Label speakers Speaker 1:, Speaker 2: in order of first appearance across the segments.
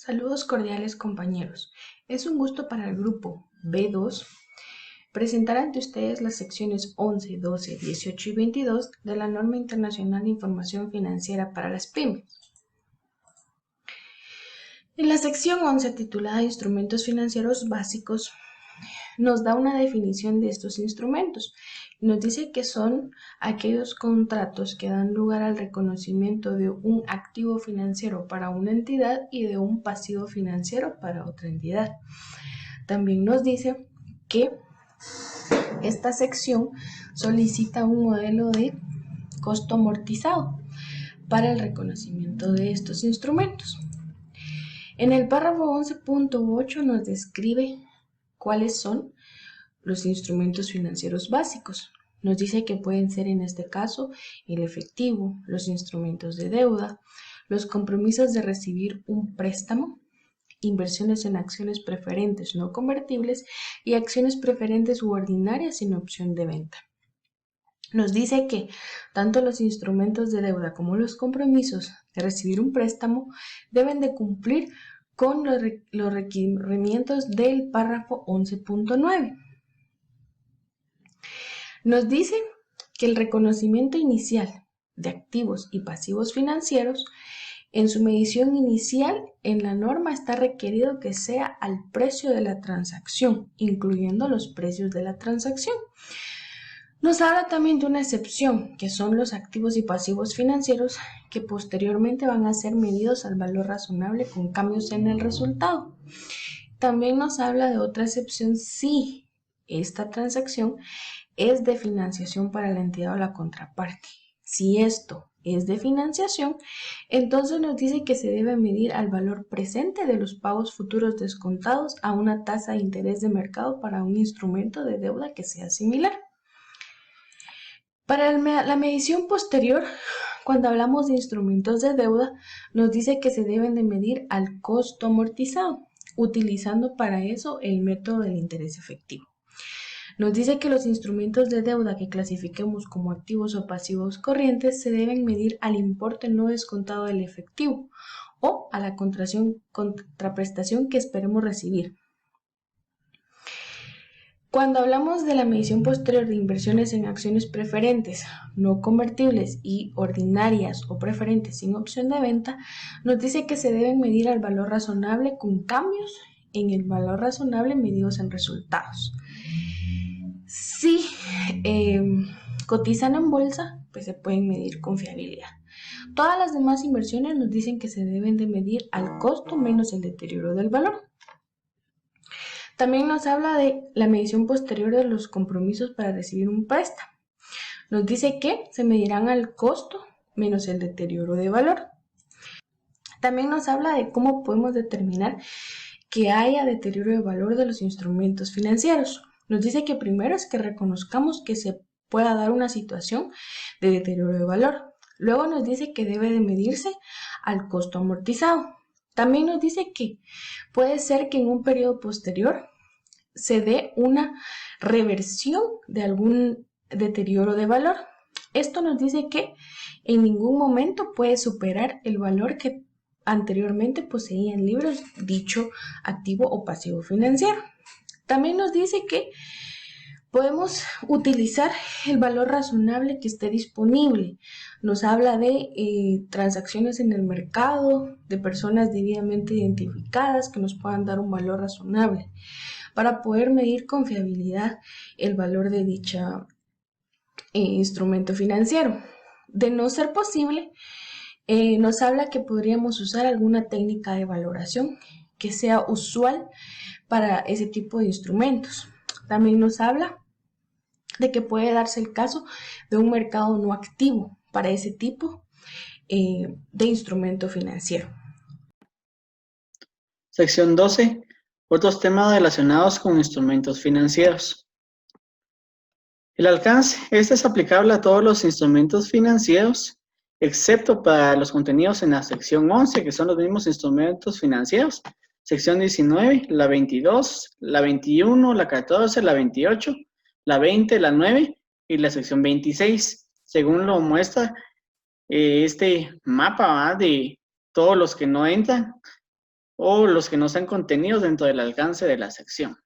Speaker 1: Saludos cordiales compañeros. Es un gusto para el grupo B2 presentar ante ustedes las secciones 11, 12, 18 y 22 de la Norma Internacional de Información Financiera para las Pymes. En la sección 11 titulada Instrumentos Financieros Básicos nos da una definición de estos instrumentos. Nos dice que son aquellos contratos que dan lugar al reconocimiento de un activo financiero para una entidad y de un pasivo financiero para otra entidad. También nos dice que esta sección solicita un modelo de costo amortizado para el reconocimiento de estos instrumentos. En el párrafo 11.8 nos describe cuáles son los instrumentos financieros básicos. Nos dice que pueden ser en este caso el efectivo, los instrumentos de deuda, los compromisos de recibir un préstamo, inversiones en acciones preferentes no convertibles y acciones preferentes u ordinarias sin opción de venta. Nos dice que tanto los instrumentos de deuda como los compromisos de recibir un préstamo deben de cumplir con los requerimientos del párrafo 11.9. Nos dice que el reconocimiento inicial de activos y pasivos financieros en su medición inicial en la norma está requerido que sea al precio de la transacción, incluyendo los precios de la transacción. Nos habla también de una excepción, que son los activos y pasivos financieros que posteriormente van a ser medidos al valor razonable con cambios en el resultado. También nos habla de otra excepción si esta transacción es de financiación para la entidad o la contraparte. Si esto es de financiación, entonces nos dice que se debe medir al valor presente de los pagos futuros descontados a una tasa de interés de mercado para un instrumento de deuda que sea similar. Para la medición posterior, cuando hablamos de instrumentos de deuda, nos dice que se deben de medir al costo amortizado, utilizando para eso el método del interés efectivo. Nos dice que los instrumentos de deuda que clasifiquemos como activos o pasivos corrientes se deben medir al importe no descontado del efectivo o a la contraprestación que esperemos recibir. Cuando hablamos de la medición posterior de inversiones en acciones preferentes, no convertibles y ordinarias o preferentes sin opción de venta, nos dice que se deben medir al valor razonable con cambios en el valor razonable medidos en resultados. Si cotizan en bolsa, pues se pueden medir con fiabilidad. Todas las demás inversiones nos dicen que se deben de medir al costo menos el deterioro del valor. También nos habla de la medición posterior de los compromisos para recibir un préstamo. Nos dice que se medirán al costo menos el deterioro de valor. También nos habla de cómo podemos determinar que haya deterioro de valor de los instrumentos financieros. Nos dice que primero es que reconozcamos que se pueda dar una situación de deterioro de valor. Luego nos dice que debe de medirse al costo amortizado. También nos dice que puede ser que en un periodo posterior se dé una reversión de algún deterioro de valor. Esto nos dice que en ningún momento puede superar el valor que anteriormente poseía en libros dicho activo o pasivo financiero. También nos dice que podemos utilizar el valor razonable que esté disponible. Nos habla de transacciones en el mercado, de personas debidamente identificadas que nos puedan dar un valor razonable para poder medir con fiabilidad el valor de dicho instrumento financiero. De no ser posible, nos habla que podríamos usar alguna técnica de valoración que sea usual para ese tipo de instrumentos. También nos habla de que puede darse el caso de un mercado no activo para ese tipo de instrumento financiero.
Speaker 2: Sección 12. Otros temas relacionados con instrumentos financieros. El alcance. Este es aplicable a todos los instrumentos financieros, excepto para los contenidos en la sección 11, que son los mismos instrumentos financieros. Sección 19, la 22, la 21, la 14, la 28, la 20, la 9 y la sección 26, según lo muestra este mapa de todos los que no entran o los que no sean contenidos dentro del alcance de la sección.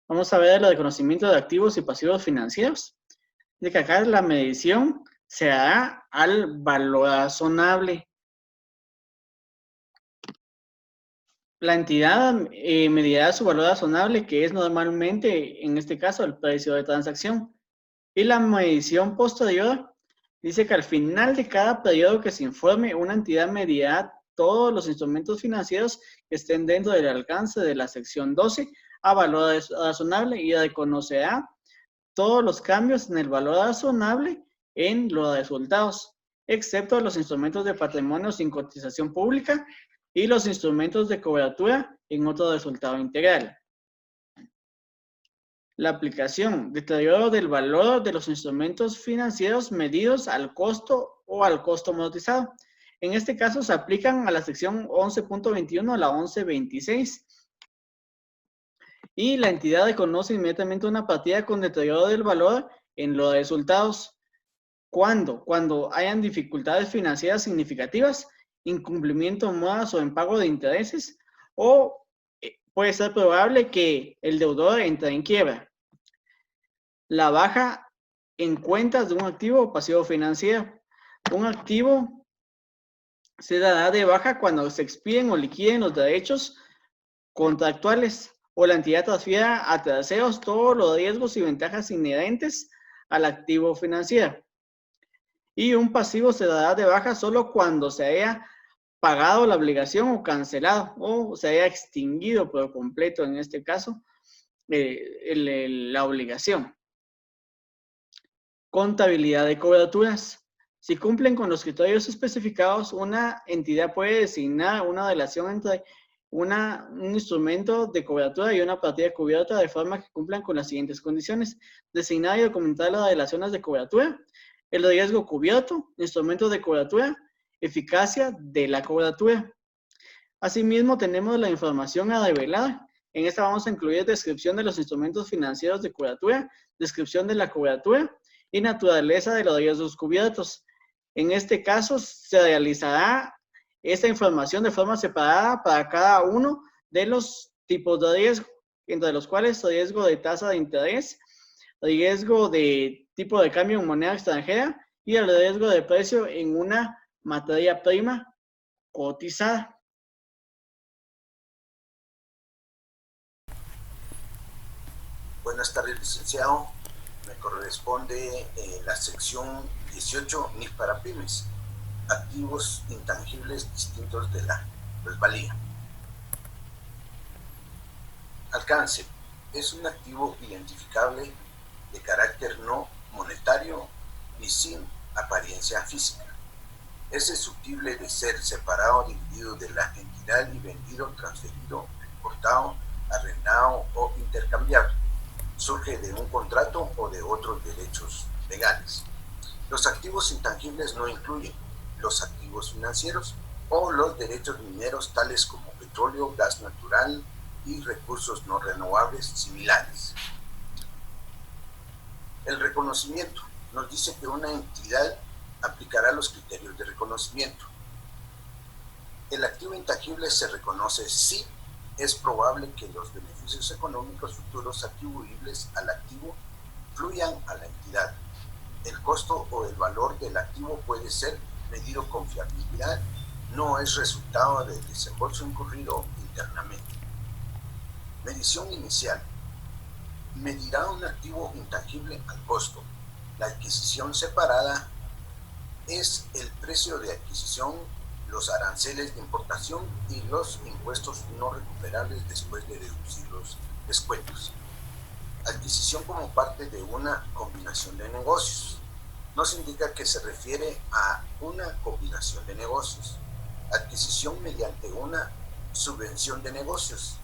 Speaker 2: Vamos a ver el reconocimiento de activos y pasivos financieros. De que acá la medición se hará al valor razonable. La entidad medirá su valor razonable, que es normalmente, en este caso, el precio de transacción. Y la medición posterior dice que al final de cada periodo que se informe, una entidad medirá todos los instrumentos financieros que estén dentro del alcance de la sección 12 a valor razonable y reconocerá todos los cambios en el valor razonable en los resultados, excepto los instrumentos de patrimonio sin cotización pública y los instrumentos de cobertura en otro resultado integral. La aplicación, deterioro del valor de los instrumentos financieros medidos al costo o al costo amortizado. En este caso se aplican a la sección 11.21 a la 11.26. Y la entidad reconoce inmediatamente una partida con deterioro del valor en los resultados. ¿Cuándo? Cuando hayan dificultades financieras significativas, incumplimiento de modas o impago de intereses, o puede ser probable que el deudor entre en quiebra. La baja en cuentas de un activo o pasivo financiero. Un activo se dará de baja cuando se expiden o liquiden los derechos contractuales o la entidad transfiera a terceros todos los riesgos y ventajas inherentes al activo financiero. Y un pasivo se dará de baja solo cuando se haya pagado la obligación o cancelado o se haya extinguido por completo, en este caso, la obligación. Contabilidad de coberturas. Si cumplen con los criterios especificados, una entidad puede designar una relación entre un instrumento de cobertura y una partida cubierta de forma que cumplan con las siguientes condiciones. Designar y documentar las relaciones de cobertura, el riesgo cubierto, instrumentos de cobertura, eficacia de la cobertura. Asimismo, tenemos la información a revelar. En esta vamos a incluir descripción de los instrumentos financieros de cobertura, descripción de la cobertura y naturaleza de los riesgos cubiertos. En este caso, se realizará esta información de forma separada para cada uno de los tipos de riesgo, entre los cuales riesgo de tasa de interés, riesgo de tipo de cambio en moneda extranjera y el riesgo de precio en una materia prima cotizada.
Speaker 3: Buenas tardes, licenciado. Me corresponde la sección 18, NIF para pymes, activos intangibles distintos de la plusvalía. Alcance. Es un activo identificable de carácter no monetario y sin apariencia física. Es susceptible de ser separado, dividido de la entidad y vendido, transferido, exportado, arrendado o intercambiable. Surge de un contrato o de otros derechos legales. Los activos intangibles no incluyen los activos financieros o los derechos mineros tales como petróleo, gas natural y recursos no renovables similares. El reconocimiento nos dice que una entidad aplicará los criterios de reconocimiento. El activo intangible se reconoce si es probable que los beneficios económicos futuros atribuibles al activo fluyan a la entidad. El costo o el valor del activo puede ser medido con fiabilidad, no es resultado del desembolso incurrido internamente. Medición inicial. Medirá un activo intangible al costo. La adquisición separada es el precio de adquisición, los aranceles de importación y los impuestos no recuperables después de deducir los descuentos. Adquisición como parte de una combinación de negocios. Nos indica que se refiere a una combinación de negocios. Adquisición mediante una subvención de negocios.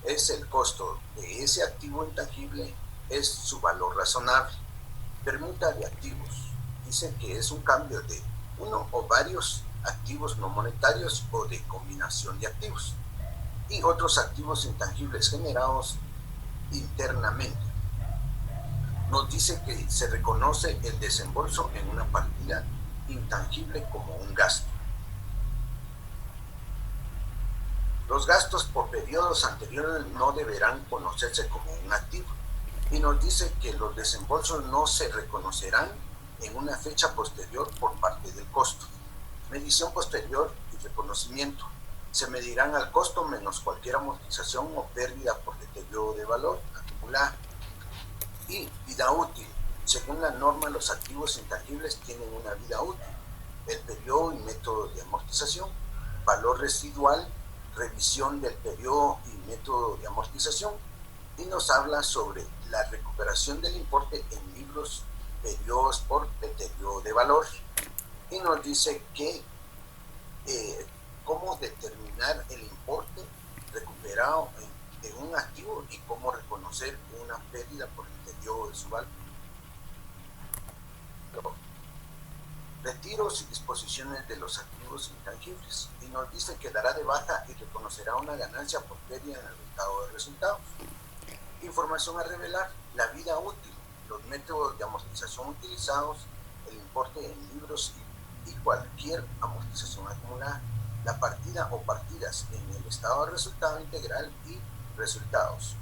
Speaker 3: Es el costo de ese activo intangible, es su valor razonable. Permuta de activos. Dice que es un cambio de uno o varios activos no monetarios o de combinación de activos y otros activos intangibles generados internamente. Nos dice que se reconoce el desembolso en una partida intangible como un gasto. Los gastos por periodos anteriores no deberán conocerse como un activo. Y nos dice que los desembolsos no se reconocerán en una fecha posterior por parte del costo. Medición posterior y reconocimiento. Se medirán al costo menos cualquier amortización o pérdida por deterioro de valor acumulada. Y vida útil. Según la norma, los activos intangibles tienen una vida útil. El periodo y método de amortización. Valor residual, revisión del periodo y método de amortización. Y nos habla sobre la recuperación del importe en libros, periodos por deterioro de valor. Y nos dice que cómo determinar el importe recuperado de un activo y cómo reconocer una pérdida por el deterioro de su valor. Retiros y disposiciones de los activos intangibles. Y nos dice que dará de baja y reconocerá una ganancia por pérdida en el estado de resultados. Información a revelar: la vida útil, los métodos de amortización utilizados, el importe en libros y cualquier amortización acumulada, la partida o partidas en el estado de resultado integral y resultados.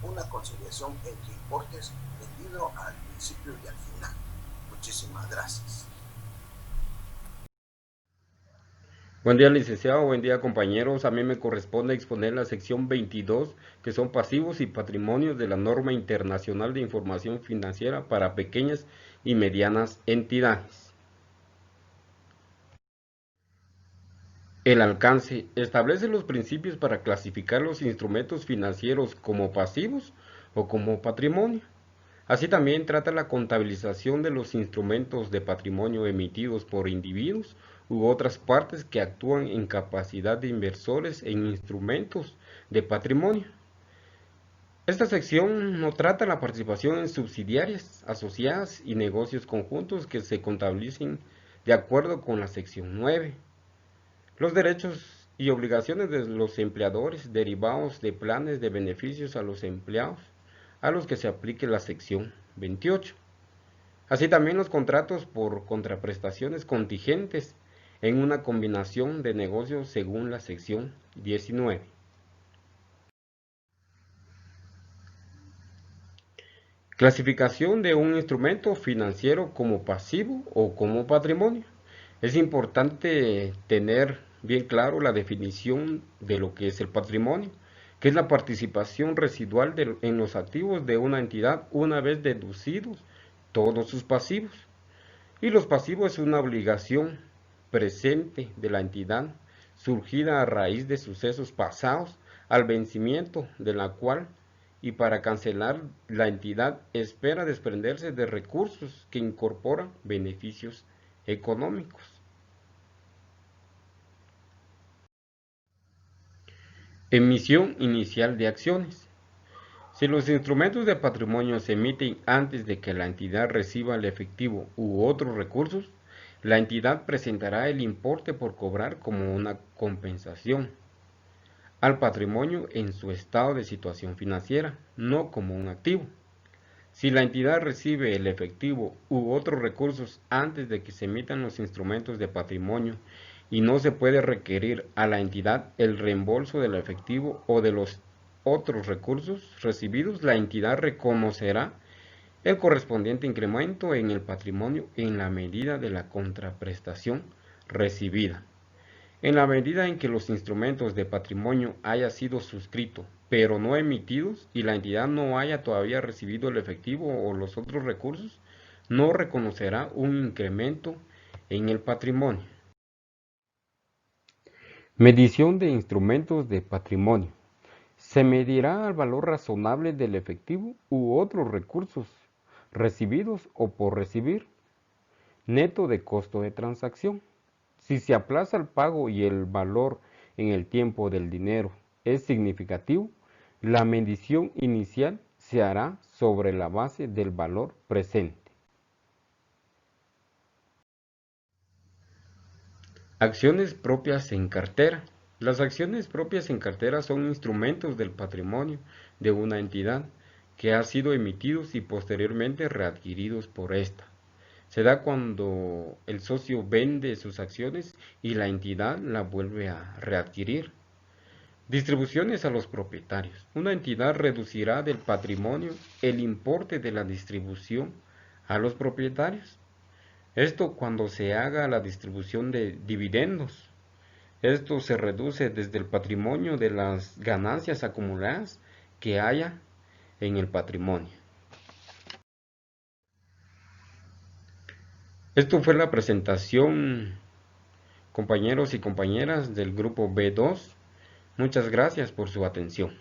Speaker 3: Una conciliación entre importes del libro al principio y al final. Muchísimas gracias.
Speaker 4: Buen día, licenciado. Buen día, compañeros. A mí me corresponde exponer la sección 22, que son pasivos y patrimonios de la norma internacional de información financiera para pequeñas y medianas entidades. El alcance establece los principios para clasificar los instrumentos financieros como pasivos o como patrimonio. Así también trata la contabilización de los instrumentos de patrimonio emitidos por individuos u otras partes que actúan en capacidad de inversores en instrumentos de patrimonio. Esta sección no trata la participación en subsidiarias, asociadas y negocios conjuntos que se contabilicen de acuerdo con la sección 9. Los derechos y obligaciones de los empleadores derivados de planes de beneficios a los empleados a los que se aplique la sección 28. Así también los contratos por contraprestaciones contingentes en una combinación de negocios según la sección 19. Clasificación de un instrumento financiero como pasivo o como patrimonio. Es importante tener bien claro la definición de lo que es el patrimonio, que es la participación residual en los activos de una entidad una vez deducidos todos sus pasivos. Y los pasivos es una obligación presente de la entidad, surgida a raíz de sucesos pasados, al vencimiento de la cual y para cancelar la entidad espera desprenderse de recursos que incorporan beneficios económicos. Emisión inicial de acciones. Si los instrumentos de patrimonio se emiten antes de que la entidad reciba el efectivo u otros recursos, la entidad presentará el importe por cobrar como una compensación al patrimonio en su estado de situación financiera, no como un activo. Si la entidad recibe el efectivo u otros recursos antes de que se emitan los instrumentos de patrimonio y no se puede requerir a la entidad el reembolso del efectivo o de los otros recursos recibidos, la entidad reconocerá el correspondiente incremento en el patrimonio en la medida de la contraprestación recibida. En la medida en que los instrumentos de patrimonio haya sido suscritos, pero no emitidos, y la entidad no haya todavía recibido el efectivo o los otros recursos, no reconocerá un incremento en el patrimonio. Medición de instrumentos de patrimonio. Se medirá el valor razonable del efectivo u otros recursos recibidos o por recibir, neto de costo de transacción. Si se aplaza el pago y el valor en el tiempo del dinero es significativo, la medición inicial se hará sobre la base del valor presente. Acciones propias en cartera. Las acciones propias en cartera son instrumentos del patrimonio de una entidad que ha sido emitidos y posteriormente readquiridos por ésta. Se da cuando el socio vende sus acciones y la entidad la vuelve a readquirir. Distribuciones a los propietarios. Una entidad reducirá del patrimonio el importe de la distribución a los propietarios. Esto cuando se haga la distribución de dividendos. Esto se reduce desde el patrimonio de las ganancias acumuladas que haya en el patrimonio. Esto fue la presentación, compañeros y compañeras del grupo B2. Muchas gracias por su atención.